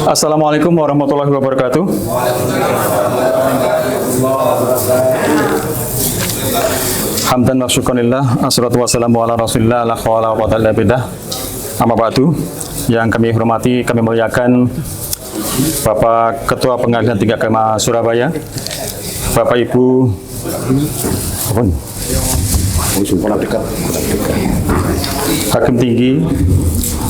Assalamualaikum warahmatullahi wabarakatuh. Hamdan wa syukranillah, assalatu wassalamu ala rasulillah, la hawla wa quwwata illa billah. Amma ba'du. Yang kami hormati, kami muliakan Bapak Ketua Pengadilan Tinggi Agama Surabaya, Bapak Ibu Hakim Tinggi,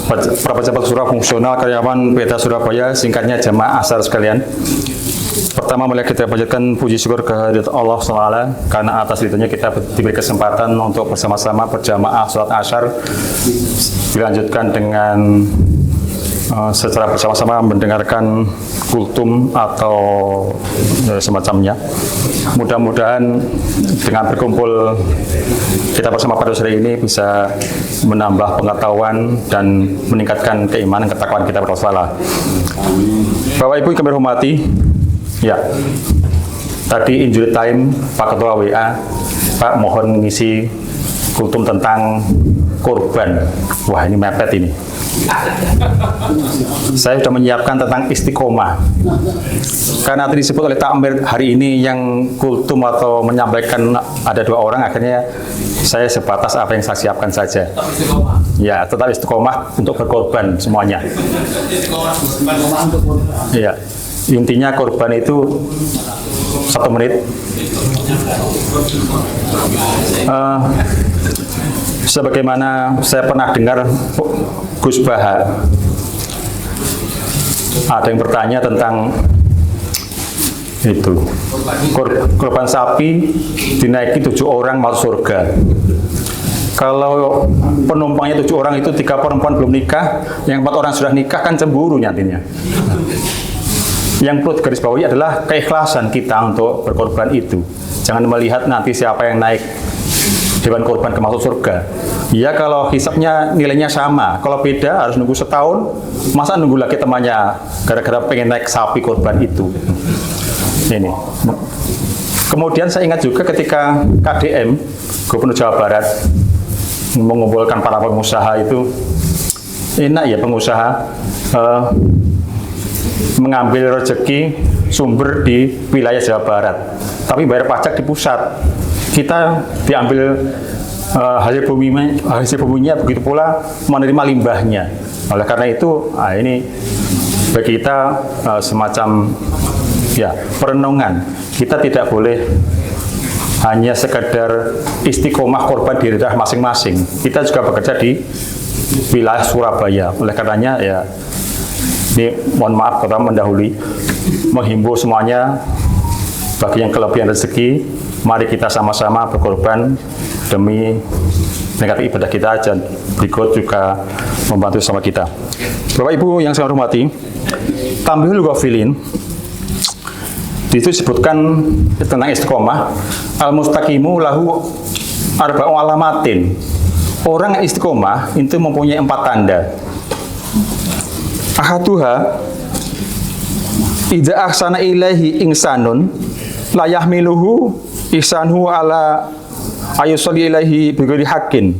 para pejabat Surabaya fungsional, karyawan PTA Surabaya, singkatnya jamaah asar sekalian. Pertama, mari kita panjatkan puji syukur kehadirat Allah SWT, karena atas ridhonya kita diberi kesempatan untuk bersama-sama berjamaah sholat asyar, dilanjutkan dengan secara bersama-sama mendengarkan kultum atau semacamnya. Mudah-mudahan dengan berkumpul kita bersama pada sore ini bisa menambah pengetahuan dan meningkatkan keimanan ketakwaan kita kepada Allah. Bapak Ibu yang kami hormati, ya, tadi injury time Pak Ketua WA, Pak mohon ngisi kultum tentang korban. Wah, ini mepet ini. Saya sudah menyiapkan tentang istiqomah. Karena tadi disebut oleh takmir hari ini yang kultum atau menyampaikan ada 2 orang, akhirnya saya sebatas apa yang saya siapkan saja. Ya, tetap istiqomah untuk berkorban semuanya. Ya, intinya korban itu 1 menit. Sebagaimana saya pernah dengar Gus Baha, ada yang bertanya tentang itu korban sapi dinaiki 7 orang masuk surga. Kalau penumpangnya 7 orang itu 3 perempuan belum nikah, yang 4 orang sudah nikah, kan cemburu nantinya. Yang perlu digarisbawahi adalah keikhlasan kita untuk berkorban itu. Jangan melihat nanti siapa yang naik hewan korban ke masuk surga. Ya, kalau hisapnya nilainya sama, kalau beda harus nunggu setahun, masa nunggu lagi temannya gara-gara pengen naik sapi korban itu. Ini. Kemudian saya ingat juga ketika KDM, Gubernur Jawa Barat, mengumpulkan para pengusaha itu, enak ya pengusaha mengambil rezeki sumber di wilayah Jawa Barat, tapi bayar pajak di pusat. Kita diambil hasil buminya, begitu pula menerima limbahnya. Oleh karena itu, ini bagi kita semacam ya perenungan. Kita tidak boleh hanya sekedar istiqomah korban di daerah masing-masing. Kita juga bekerja di wilayah Surabaya. Oleh karenanya ya, ini mohon maaf kalau mendahului, menghimbau semuanya bagi yang kelebihan rezeki, mari kita sama-sama berkorban demi meningkatkan ibadah kita, dan berikut juga membantu sama kita. Bapak Ibu yang saya hormati, Tambihul Ghafilin itu disebutkan tentang istiqomah, al-mustaqimu lahu arba'u alamatin. Orang yang istiqomah itu mempunyai 4 tanda. Ahaduha idza ahsana ilaihi insanun la yahmiluhu ihsanhu ala ayusalli ilaihi bighairi haqqin.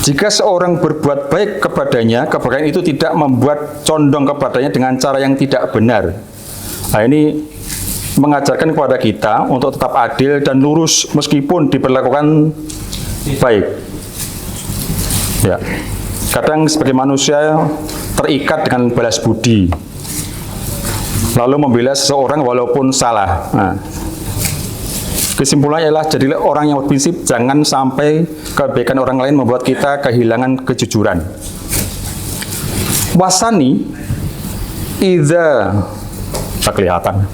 Jika seorang berbuat baik kepadanya, kebaikan itu tidak membuat condong kepadanya dengan cara yang tidak benar. Nah, ini mengajarkan kepada kita untuk tetap adil dan lurus meskipun diperlakukan baik. Ya. Kadang sebagai manusia terikat dengan balas budi, lalu membela seseorang walaupun salah. Nah, kesimpulannya adalah jadilah orang yang berprinsip, jangan sampai kebaikan orang lain membuat kita kehilangan kejujuran. Wasani idza tak kelihatan.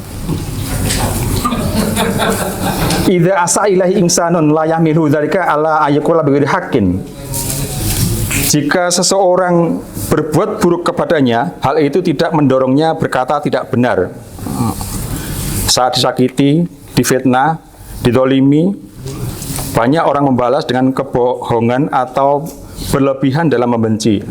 Idza asa ilahi insanun la yahmilu dzalika ala ayyakula bighairi haqqin. Jika seseorang berbuat buruk kepadanya, hal itu tidak mendorongnya berkata tidak benar. Saat disakiti, difitnah, didolimi, banyak orang membalas dengan kebohongan atau berlebihan dalam membenci.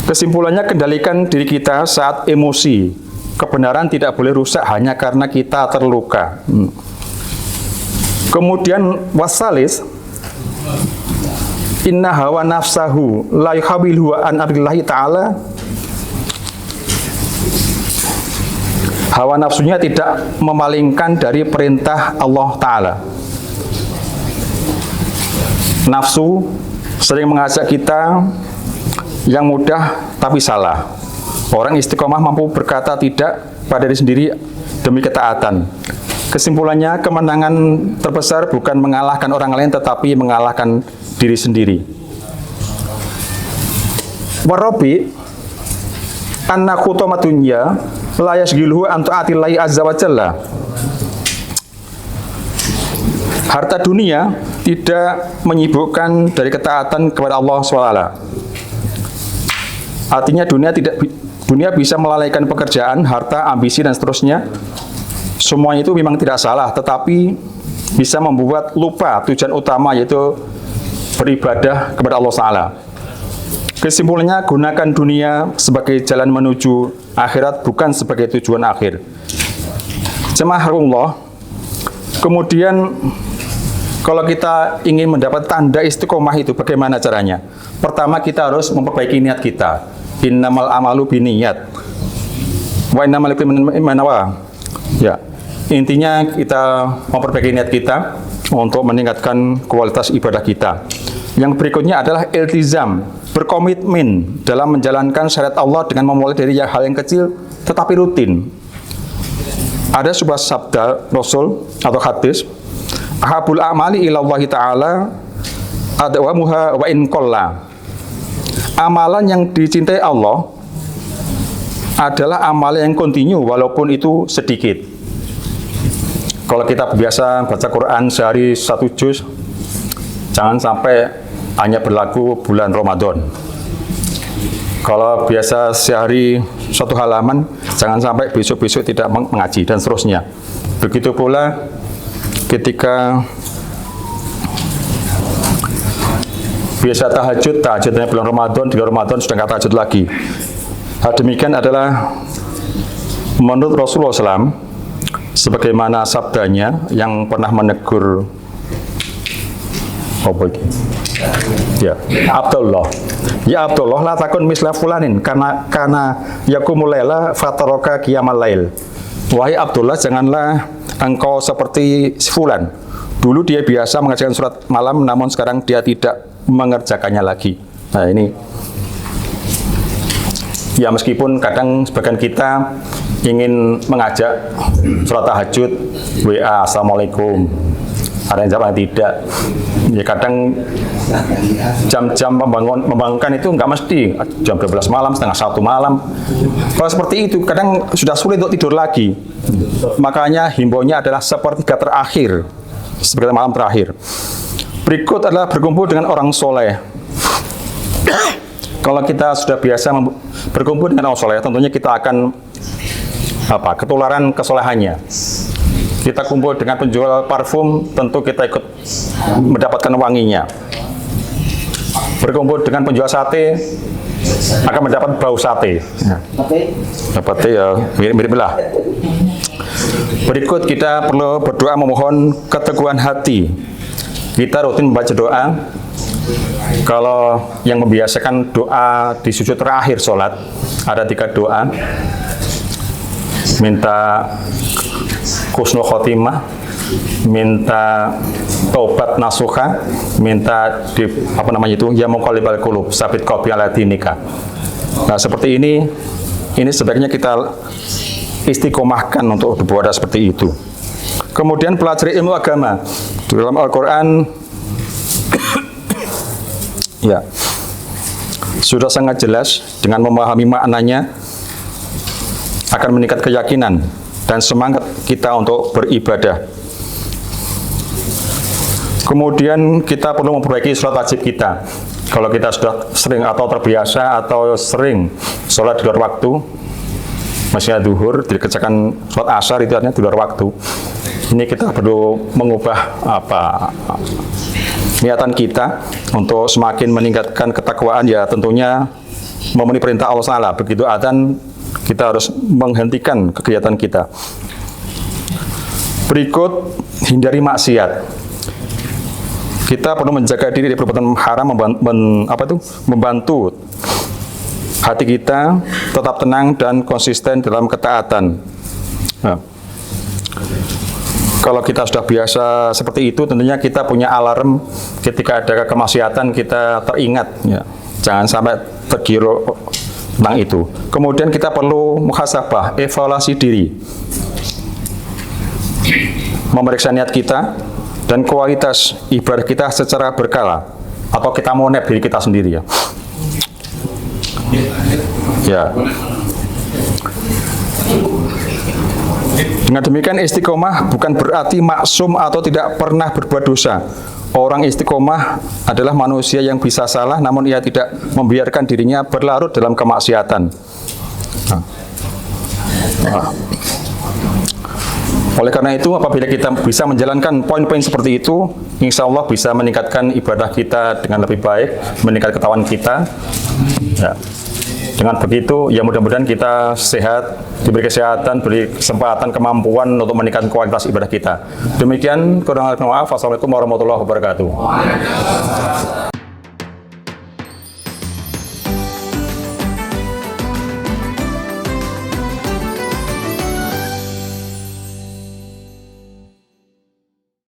Kesimpulannya, kendalikan diri kita saat emosi. Kebenaran tidak boleh rusak hanya karena kita terluka. Kemudian wasalis inna hawa nafsahu la yuhawilu an amrillahi ta'ala. Hawa nafsunya tidak memalingkan dari perintah Allah Ta'ala. Nafsu sering mengajak kita yang mudah tapi salah. Orang istiqomah mampu berkata tidak pada diri sendiri demi ketaatan. Kesimpulannya, kemenangan terbesar bukan mengalahkan orang lain tetapi mengalahkan diri sendiri. Warabi anna khutama dunya la yasghiluhu an ta'atillahi azza wa jalla. Harta dunia tidak menyibukkan dari ketaatan kepada Allah SWT. Artinya dunia bisa melalaikan pekerjaan, harta, ambisi dan seterusnya. Semuanya itu memang tidak salah, tetapi bisa membuat lupa tujuan utama, yaitu beribadah kepada Allah SWT. Kesimpulannya, gunakan dunia sebagai jalan menuju akhirat, bukan sebagai tujuan akhir. Jemaah Allah, kemudian kalau kita ingin mendapat tanda istiqomah itu, bagaimana caranya? Pertama, kita harus memperbaiki niat kita. Innamal amalu biniyat wa innamal likulli imrin nawa. Ya, intinya kita memperbaiki niat kita untuk meningkatkan kualitas ibadah kita. Yang berikutnya adalah iltizam, berkomitmen dalam menjalankan syariat Allah dengan memulai dari hal yang kecil tetapi rutin. Ada sebuah sabda Rasul atau hadis, ahabul a'mali ilallahi ta'ala adwamuha wa in qalla. Amalan yang dicintai Allah adalah amalan yang kontinu walaupun itu sedikit. Kalau kita biasa baca Quran sehari 1 juz, jangan sampai hanya berlaku bulan Ramadan. Kalau biasa sehari 1 halaman, jangan sampai besok-besok tidak mengaji dan seterusnya. Begitu pula ketika biasa tahajudnya bulan Ramadan, di Ramadan sudah nggak tahajud lagi. Hal demikian adalah menurut Rasulullah SAW, sebagaimana sabdanya yang pernah menegur Abdullah, ya Abdullah, la takun misla fulanin karena yakumul laila fataraka qiyamal lail. Wahai Abdullah, janganlah engkau seperti si fulan. Dulu dia biasa mengerjakan surat malam, namun sekarang dia tidak mengerjakannya lagi. Nah ini, ya meskipun kadang sebagian kita ingin mengajak surat tahajud, WA, Assalamualaikum, ada yang jawab tidak. Ya kadang jam-jam membangunkan itu nggak mesti jam 12 malam, setengah 1 malam. Kalau seperti itu kadang sudah sulit untuk tidur lagi. Makanya himbauannya adalah sepertiga terakhir, sepertiga malam terakhir. Berikut adalah berkumpul dengan orang soleh. Kalau kita sudah biasa berkumpul dengan orang soleh, tentunya kita akan ketularan kesolehannya. Kita kumpul dengan penjual parfum, tentu kita ikut mendapatkan wanginya. Berkumpul dengan penjual sate, akan mendapat bau sate. Dapatnya ya mirip-mirip lah. Berikut kita perlu berdoa memohon keteguhan hati. Kita rutin membaca doa. Kalau yang membiasakan doa di sujud terakhir sholat, ada 3 doa. Minta husnul khotimah, minta taubat nasuha, minta ya muqallibal qulub, sabit qalbi ala dinika. Nah, seperti ini sebaiknya kita istiqomahkan untuk berpuasa seperti itu. Kemudian pelajari ilmu agama. Di dalam Al-Quran ya sudah sangat jelas, dengan memahami maknanya akan meningkat keyakinan dan semangat kita untuk beribadah. Kemudian kita perlu memperbaiki sholat wajib kita. Kalau kita sudah sering atau terbiasa atau sering sholat di luar waktu, misalnya duhur dikerjakan sholat asar, itu artinya di luar waktu. Ini kita perlu mengubah niatan kita untuk semakin meningkatkan ketakwaan, ya tentunya memenuhi perintah Allah Ta'ala. Begitu adzan, kita harus menghentikan kegiatan kita. Berikut, hindari maksiat. kita perlu menjaga diri dari perbuatan haram, membantu hati kita tetap tenang dan konsisten dalam ketaatan. Nah, kalau kita sudah biasa seperti itu, tentunya kita punya alarm ketika ada kemaksiatan, kita teringat, ya. Jangan sampai tergiur tentang itu. Kemudian kita perlu muhasabah, evaluasi diri, memeriksa niat kita dan kualitas ibadah kita secara berkala, atau kita monep diri kita sendiri, ya. Ya. Dengan demikian istiqomah bukan berarti maksum atau tidak pernah berbuat dosa. Orang istiqomah adalah manusia yang bisa salah, namun ia tidak membiarkan dirinya berlarut dalam kemaksiatan. Oleh karena itu, apabila kita bisa menjalankan poin-poin seperti itu, insya Allah bisa meningkatkan ibadah kita dengan lebih baik, meningkatkan ketakwaan kita. Ya. Dengan begitu, ya mudah-mudahan kita sehat, diberi kesehatan, beri kesempatan, kemampuan untuk meningkatkan kualitas ibadah kita. Demikian, kurang lebih maaf. Wassalamualaikum warahmatullahi wabarakatuh.